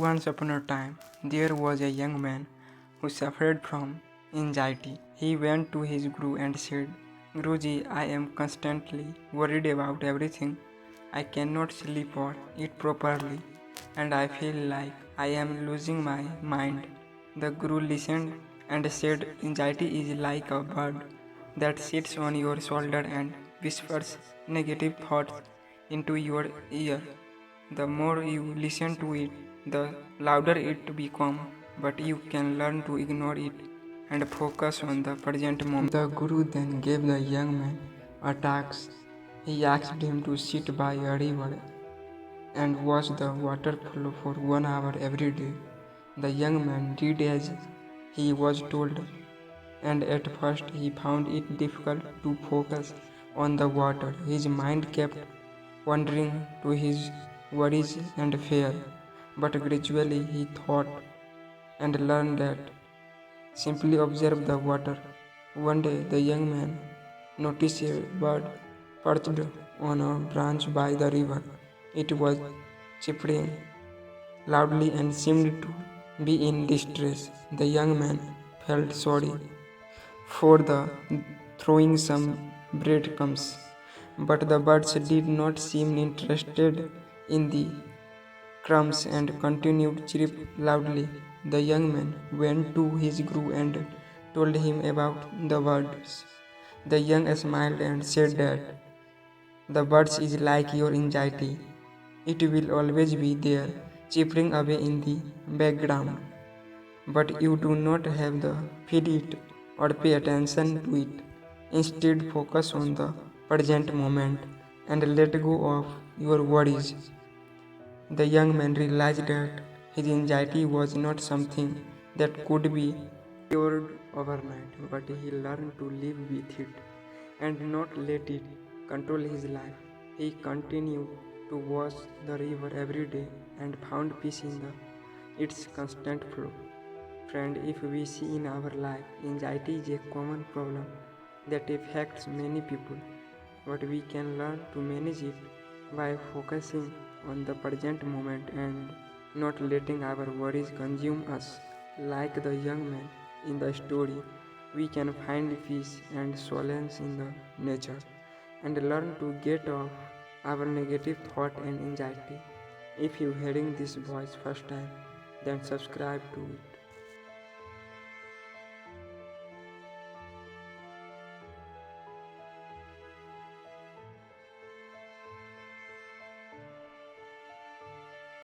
Once upon a time, there was a young man who suffered from anxiety. He went to his guru and said, Guruji, I am constantly worried about everything. I cannot sleep or eat properly, and I feel like I am losing my mind. The guru listened and said, Anxiety is like a bird that sits on your shoulder and whispers negative thoughts into your ear. The more you listen to it, the louder it becomes, but you can learn to ignore it and focus on the present moment. The Guru then gave the young man a task. He asked him to sit by a river and watch the water flow for 1 hour every day. The young man did as he was told, and at first he found it difficult to focus on the water. His mind kept wandering to his worries and fear, but gradually he thought and learned that simply observe the water. One day the young man noticed a bird perched on a branch by the river. It was chirping loudly and seemed to be in distress. The young man felt sorry for the throwing some breadcrumbs, but the birds did not seem interested in the crumbs and continued chirp loudly. The young man went to his guru and told him about the birds. The young smiled and said that the birds is like your anxiety. It will always be there, chirping away in the background. But you do not have to feed it or pay attention to it. Instead, focus on the present moment and let go of your worries. The young man realized that his anxiety was not something that could be cured overnight, but he learned to live with it and not let it control his life. He continued to watch the river every day and found peace in its constant flow. Friend, if we see in our life, anxiety is a common problem that affects many people, but we can learn to manage it by focusing on the present moment and not letting our worries consume us. Like the young man in the story, we can find peace and solace in the nature and learn to get off our negative thought and anxiety. If you hearing this voice first time, then subscribe to it